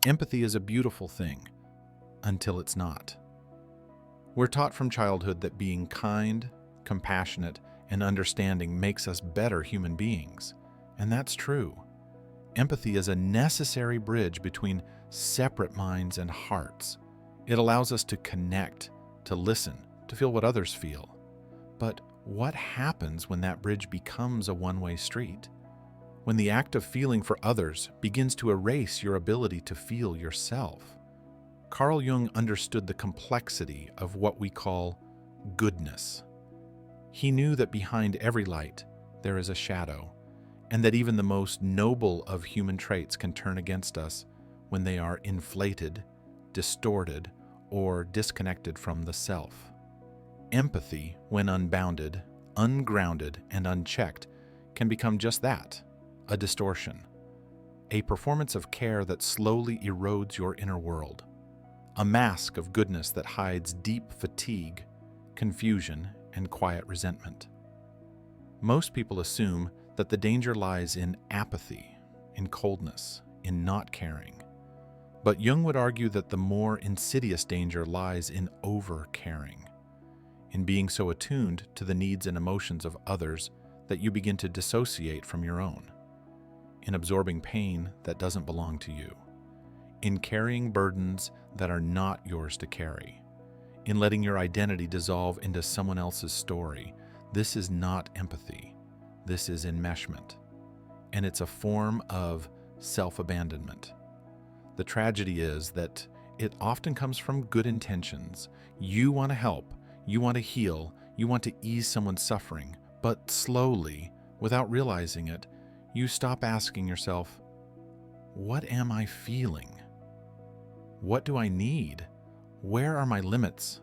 Empathy is a beautiful thing until it's not. We're taught from childhood that being kind, compassionate, and understanding makes us better human beings. And that's true. Empathy is a necessary bridge between separate minds and hearts. It allows us to connect, to listen, to feel what others feel. But what happens when that bridge becomes a one-way street? When the act of feeling for others begins to erase your ability to feel yourself? Carl Jung understood the complexity of what we call goodness. He knew that behind every light there is a shadow, and that even the most noble of human traits can turn against us when they are inflated, distorted, or disconnected from the self. Empathy, when unbounded, ungrounded, and unchecked, can become just that, a distortion, a performance of care that slowly erodes your inner world, a mask of goodness that hides deep fatigue, confusion, and quiet resentment. Most people assume that the danger lies in apathy, in coldness, in not caring. But Jung would argue that the more insidious danger lies in over-caring, in being so attuned to the needs and emotions of others that you begin to dissociate from your own, in absorbing pain that doesn't belong to you, in carrying burdens that are not yours to carry, in letting your identity dissolve into someone else's story. This is not empathy. This is enmeshment. And it's a form of self-abandonment. The tragedy is that it often comes from good intentions. You want to help, you want to heal, you want to ease someone's suffering, but slowly, without realizing it, you stop asking yourself, what am I feeling? What do I need? Where are my limits?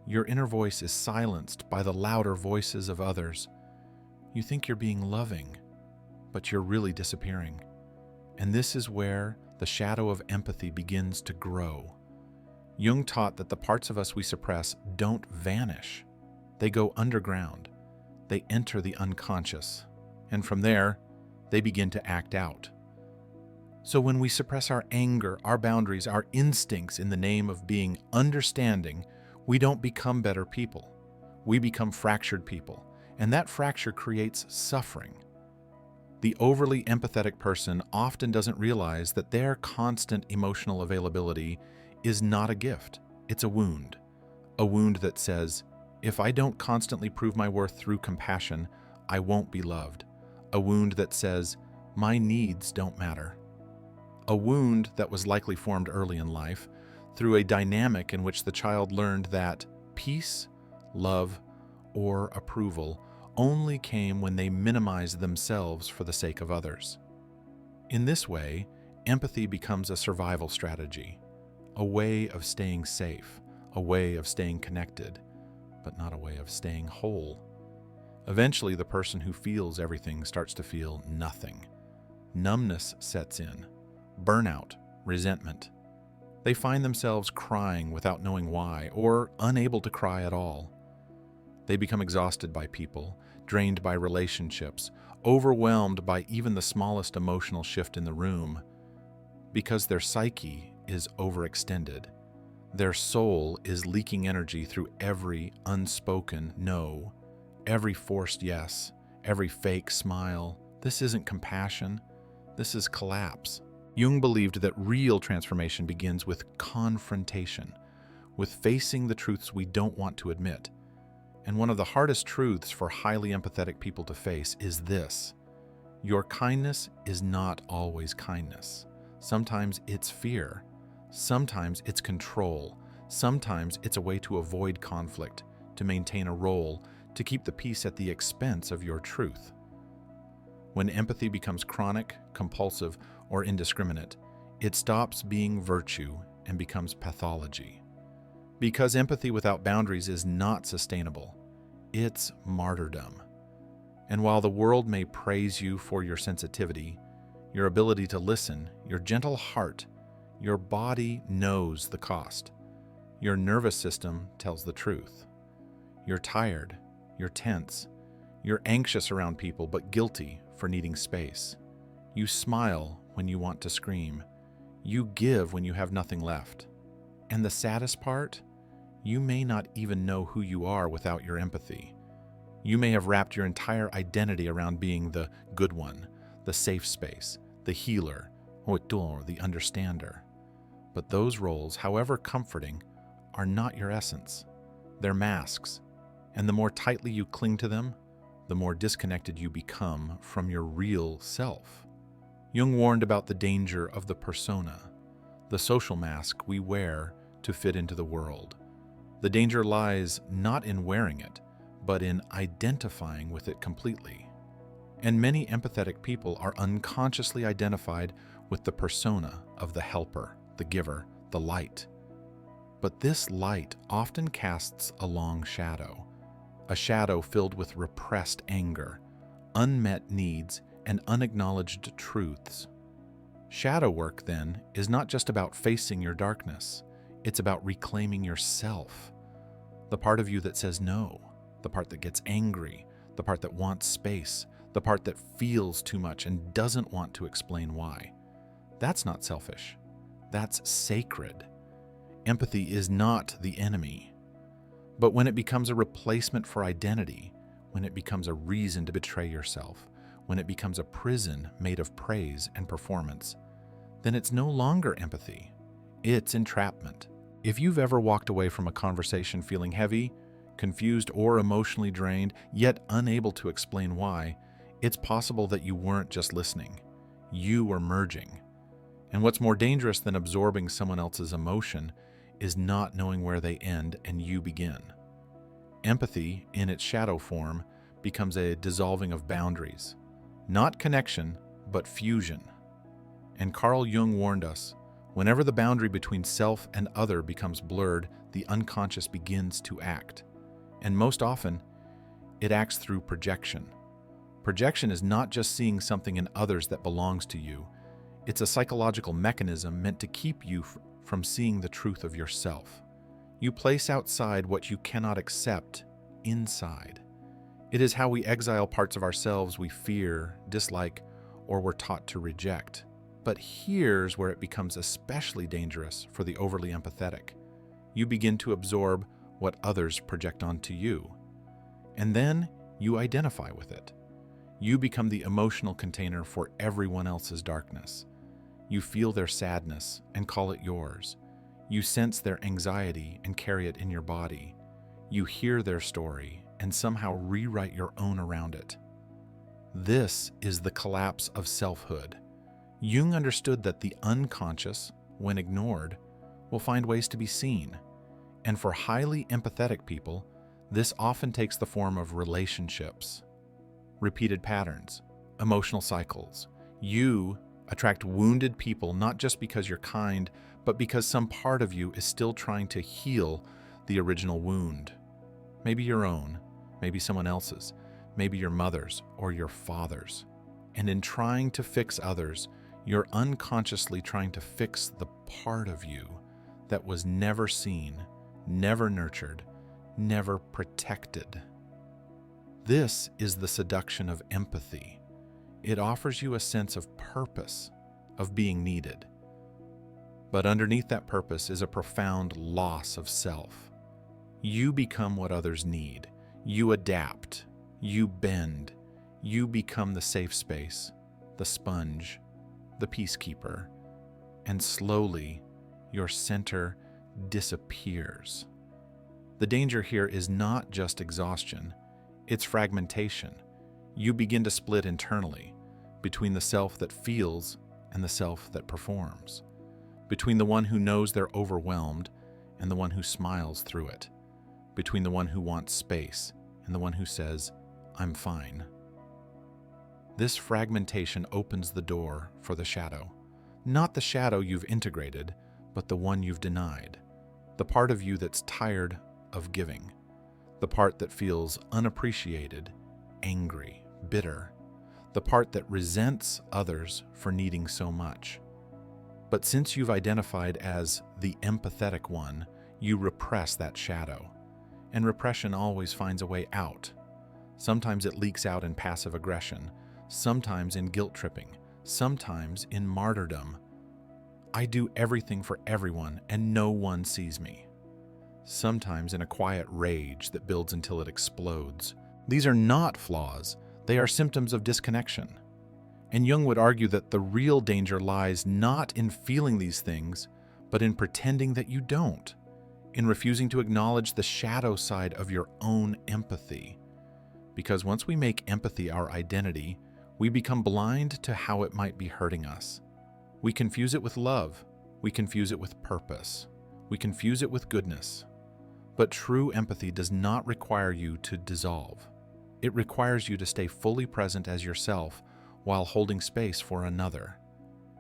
Your inner voice is silenced by the louder voices of others. You think you're being loving, but you're really disappearing. And this is where the shadow of empathy begins to grow. Jung taught that the parts of us we suppress don't vanish. They go underground. They enter the unconscious. And from there, they begin to act out. So when we suppress our anger, our boundaries, our instincts in the name of being understanding, we don't become better people. We become fractured people, and that fracture creates suffering. The overly empathetic person often doesn't realize that their constant emotional availability is not a gift. It's a wound that says, if I don't constantly prove my worth through compassion, I won't be loved. A wound that says, my needs don't matter. A wound that was likely formed early in life through a dynamic in which the child learned that peace, love, or approval only came when they minimized themselves for the sake of others. In this way, empathy becomes a survival strategy, a way of staying safe, a way of staying connected, but not a way of staying whole. Eventually, the person who feels everything starts to feel nothing. Numbness sets in. Burnout, resentment. They find themselves crying without knowing why, or unable to cry at all. They become exhausted by people, drained by relationships, overwhelmed by even the smallest emotional shift in the room, because their psyche is overextended. Their soul is leaking energy through every unspoken no, every forced yes, every fake smile. This isn't compassion. This is collapse. Jung believed that real transformation begins with confrontation, with facing the truths we don't want to admit. And one of the hardest truths for highly empathetic people to face is this: your kindness is not always kindness. Sometimes it's fear. Sometimes it's control. Sometimes it's a way to avoid conflict, to maintain a role, to keep the peace at the expense of your truth. When empathy becomes chronic, compulsive, or indiscriminate, it stops being virtue and becomes pathology. Because empathy without boundaries is not sustainable. It's martyrdom. And while the world may praise you for your sensitivity, your ability to listen, your gentle heart, your body knows the cost. Your nervous system tells the truth. You're tired, you're tense, you're anxious around people but guilty for needing space. You smile when you want to scream. You give when you have nothing left. And the saddest part, you may not even know who you are without your empathy. You may have wrapped your entire identity around being the good one, the safe space, the healer, or the understander. But those roles, however comforting, are not your essence. They're masks, and the more tightly you cling to them, the more disconnected you become from your real self. Jung warned about the danger of the persona, the social mask we wear to fit into the world. The danger lies not in wearing it, but in identifying with it completely. And many empathetic people are unconsciously identified with the persona of the helper, the giver, the light. But this light often casts a long shadow, a shadow filled with repressed anger, unmet needs, and unacknowledged truths. Shadow work, then, is not just about facing your darkness. It's about reclaiming yourself. The part of you that says no, the part that gets angry, the part that wants space, the part that feels too much and doesn't want to explain why. That's not selfish. That's sacred. Empathy is not the enemy. But when it becomes a replacement for identity, when it becomes a reason to betray yourself, when it becomes a prison made of praise and performance, then it's no longer empathy. It's entrapment. If you've ever walked away from a conversation feeling heavy, confused, or emotionally drained, yet unable to explain why, it's possible that you weren't just listening. You were merging. And what's more dangerous than absorbing someone else's emotion is not knowing where they end and you begin. Empathy, in its shadow form, becomes a dissolving of boundaries. Not connection, but fusion. And Carl Jung warned us, whenever the boundary between self and other becomes blurred, the unconscious begins to act. And most often, it acts through projection. Projection is not just seeing something in others that belongs to you. It's a psychological mechanism meant to keep you from seeing the truth of yourself. You place outside what you cannot accept inside. It is how we exile parts of ourselves we fear, dislike, or were taught to reject. But here's where it becomes especially dangerous for the overly empathetic. You begin to absorb what others project onto you, and then you identify with it. You become the emotional container for everyone else's darkness. You feel their sadness and call it yours. You sense their anxiety and carry it in your body. You hear their story and somehow rewrite your own around it. This is the collapse of selfhood. Jung understood that the unconscious, when ignored, will find ways to be seen. And for highly empathetic people, this often takes the form of relationships, repeated patterns, emotional cycles. You attract wounded people not just because you're kind, but because some part of you is still trying to heal the original wound. Maybe your own, maybe someone else's, maybe your mother's or your father's. And in trying to fix others, you're unconsciously trying to fix the part of you that was never seen, never nurtured, never protected. This is the seduction of empathy. It offers you a sense of purpose, of being needed. But underneath that purpose is a profound loss of self. You become what others need. You adapt. You bend. You become the safe space, the sponge, the peacekeeper. And slowly, your center disappears. The danger here is not just exhaustion, it's fragmentation. You begin to split internally between the self that feels and the self that performs, between the one who knows they're overwhelmed and the one who smiles through it, between the one who wants space and the one who says, "I'm fine." This fragmentation opens the door for the shadow. Not the shadow you've integrated, but the one you've denied. The part of you that's tired of giving. The part that feels unappreciated, angry, bitter. The part that resents others for needing so much. But since you've identified as the empathetic one, you repress that shadow. And repression always finds a way out. Sometimes it leaks out in passive aggression, sometimes in guilt tripping, sometimes in martyrdom. I do everything for everyone and no one sees me. Sometimes in a quiet rage that builds until it explodes. These are not flaws, they are symptoms of disconnection. And Jung would argue that the real danger lies not in feeling these things, but in pretending that you don't, in refusing to acknowledge the shadow side of your own empathy. Because once we make empathy our identity, we become blind to how it might be hurting us. We confuse it with love. We confuse it with purpose. We confuse it with goodness. But true empathy does not require you to dissolve. It requires you to stay fully present as yourself while holding space for another.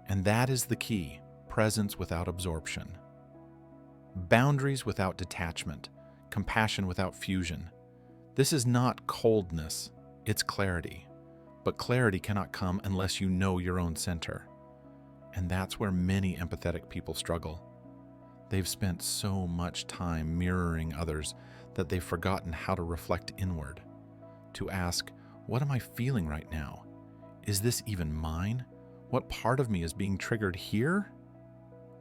And that is the key: presence without absorption. Boundaries without detachment, compassion without fusion. This is not coldness, it's clarity. But clarity cannot come unless you know your own center. And that's where many empathetic people struggle. They've spent so much time mirroring others that they've forgotten how to reflect inward, to ask, what am I feeling right now? Is this even mine? What part of me is being triggered here?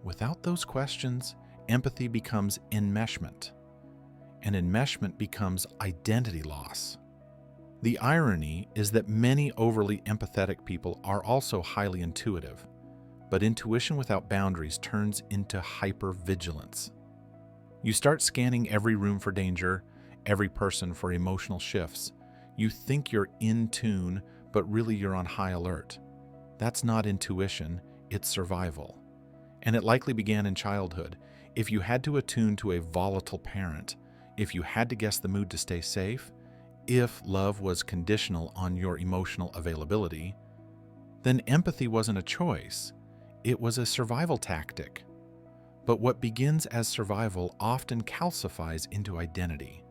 Without those questions, empathy becomes enmeshment, and enmeshment becomes identity loss. The irony is that many overly empathetic people are also highly intuitive, but intuition without boundaries turns into hypervigilance. You start scanning every room for danger, every person for emotional shifts. You think you're in tune, but really you're on high alert. That's not intuition, it's survival. And it likely began in childhood. If you had to attune to a volatile parent, if you had to guess the mood to stay safe, if love was conditional on your emotional availability, then empathy wasn't a choice. It was a survival tactic. But what begins as survival often calcifies into identity.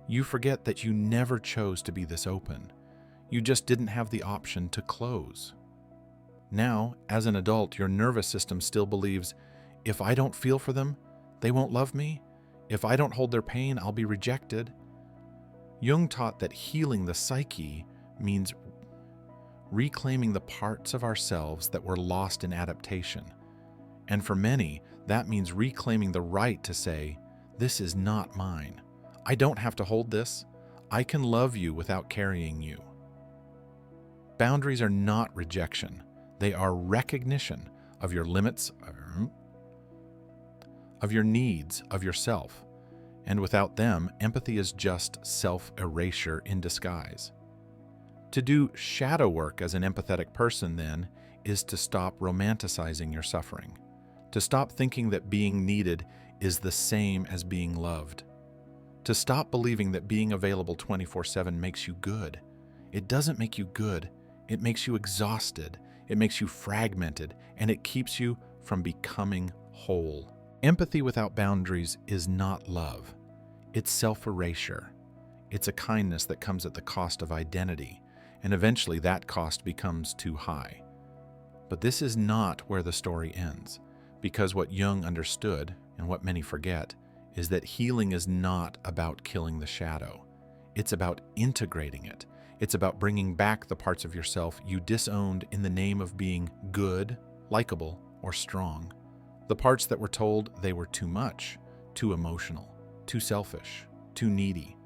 You forget that you never chose to be this open. You just didn't have the option to close. Now, as an adult, your nervous system still believes, if I don't feel for them, they won't love me. If I don't hold their pain, I'll be rejected. Jung taught that healing the psyche means reclaiming the parts of ourselves that were lost in adaptation. And for many, that means reclaiming the right to say, this is not mine. I don't have to hold this. I can love you without carrying you. Boundaries are not rejection. They are recognition of your limits, of your needs, of yourself. And without them, empathy is just self-erasure in disguise. To do shadow work as an empathetic person, then, is to stop romanticizing your suffering, to stop thinking that being needed is the same as being loved, to stop believing that being available 24/7 makes you good. It doesn't make you good. It makes you exhausted. It makes you fragmented, and it keeps you from becoming whole. Empathy without boundaries is not love. It's self-erasure. It's a kindness that comes at the cost of identity, and eventually that cost becomes too high. But this is not where the story ends, because what Jung understood, and what many forget, is that healing is not about killing the shadow. It's about integrating it. It's about bringing back the parts of yourself you disowned in the name of being good, likable, or strong. The parts that were told they were too much, too emotional, too selfish, too needy.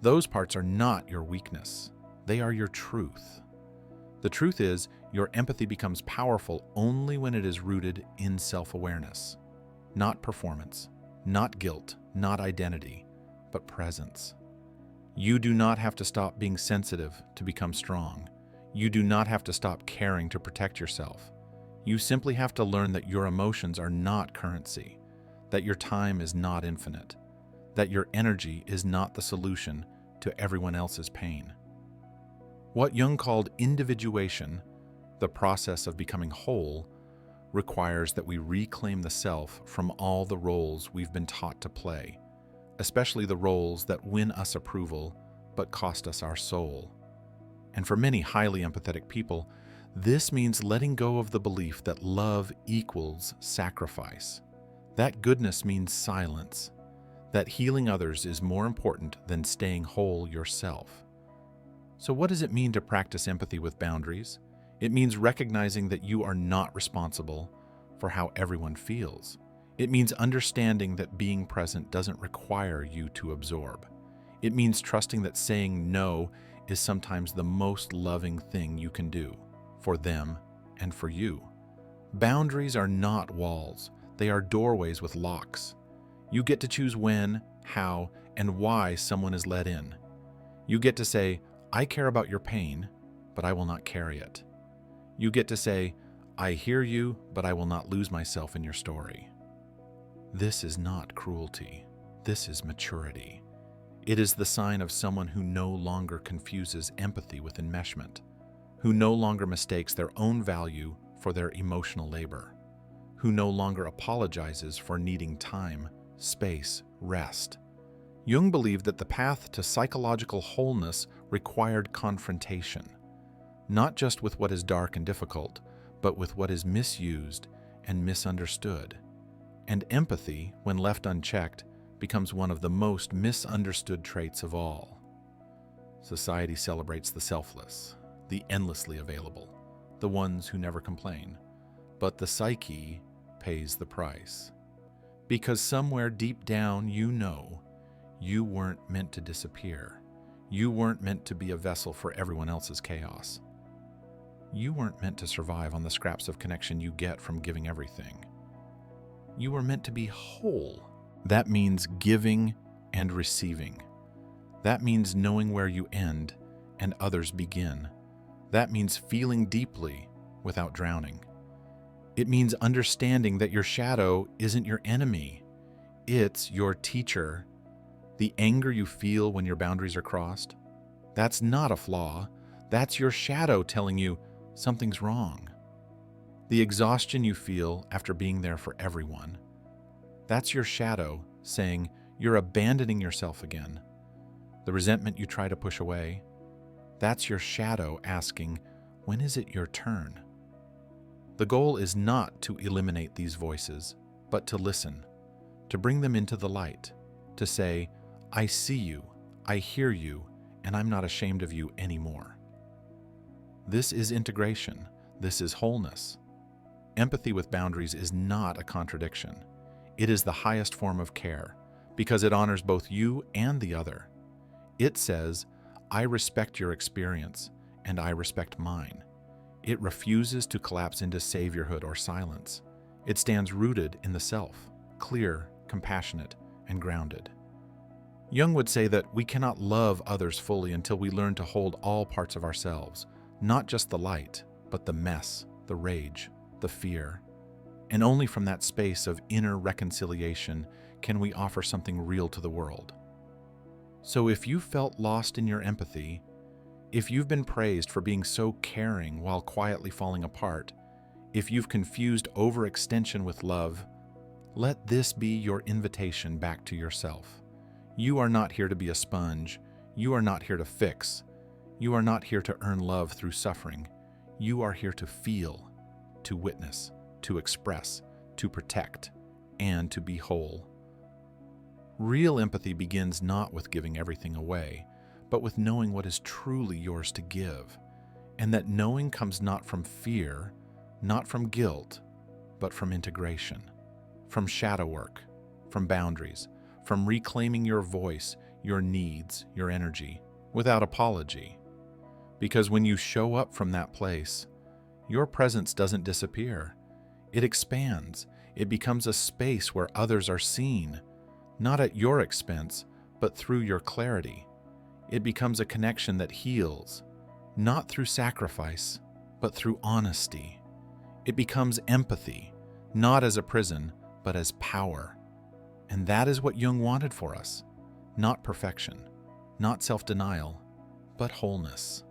Those parts are not your weakness. They are your truth. The truth is, your empathy becomes powerful only when it is rooted in self-awareness. Not performance, not guilt, not identity, but presence. You do not have to stop being sensitive to become strong. You do not have to stop caring to protect yourself. You simply have to learn that your emotions are not currency, that your time is not infinite, that your energy is not the solution to everyone else's pain. What Jung called individuation, the process of becoming whole, requires that we reclaim the self from all the roles we've been taught to play, especially the roles that win us approval but cost us our soul. And for many highly empathetic people, this means letting go of the belief that love equals sacrifice. That goodness means silence, that healing others is more important than staying whole yourself. So what does it mean to practice empathy with boundaries? It means recognizing that you are not responsible for how everyone feels. It means understanding that being present doesn't require you to absorb. It means trusting that saying no is sometimes the most loving thing you can do for them and for you. Boundaries are not walls. They are doorways with locks. You get to choose when, how, and why someone is let in. You get to say, I care about your pain, but I will not carry it. You get to say, I hear you, but I will not lose myself in your story. This is not cruelty. This is maturity. It is the sign of someone who no longer confuses empathy with enmeshment, who no longer mistakes their own value for their emotional labor, who no longer apologizes for needing time, space, rest. Jung believed that the path to psychological wholeness required confrontation, not just with what is dark and difficult, but with what is misused and misunderstood. And empathy, when left unchecked, becomes one of the most misunderstood traits of all. Society celebrates the selfless, the endlessly available, the ones who never complain. But the psyche pays the price. Because somewhere deep down you know you weren't meant to disappear. You weren't meant to be a vessel for everyone else's chaos. You weren't meant to survive on the scraps of connection you get from giving everything. You were meant to be whole. That means giving and receiving. That means knowing where you end and others begin. That means feeling deeply without drowning. It means understanding that your shadow isn't your enemy. It's your teacher. The anger you feel when your boundaries are crossed, that's not a flaw. That's your shadow telling you something's wrong. The exhaustion you feel after being there for everyone, that's your shadow saying you're abandoning yourself again. The resentment you try to push away, that's your shadow asking, when is it your turn? The goal is not to eliminate these voices, but to listen, to bring them into the light, to say, I see you, I hear you, and I'm not ashamed of you anymore. This is integration. This is wholeness. Empathy with boundaries is not a contradiction. It is the highest form of care because it honors both you and the other. It says, I respect your experience and I respect mine. It refuses to collapse into saviorhood or silence. It stands rooted in the self, clear, compassionate, and grounded. Jung would say that we cannot love others fully until we learn to hold all parts of ourselves, not just the light, but the mess, the rage, the fear. And only from that space of inner reconciliation can we offer something real to the world. So if you felt lost in your empathy, if you've been praised for being so caring while quietly falling apart, if you've confused overextension with love, let this be your invitation back to yourself. You are not here to be a sponge. You are not here to fix. You are not here to earn love through suffering. You are here to feel, to witness, to express, to protect, and to be whole. Real empathy begins not with giving everything away, but with knowing what is truly yours to give, and that knowing comes not from fear, not from guilt, but from integration, from shadow work, from boundaries, from reclaiming your voice, your needs, your energy, without apology. Because when you show up from that place, your presence doesn't disappear. It expands. It becomes a space where others are seen, not at your expense, but through your clarity. It becomes a connection that heals, not through sacrifice, but through honesty. It becomes empathy, not as a prison, but as power. And that is what Jung wanted for us. Not perfection, not self-denial, but wholeness.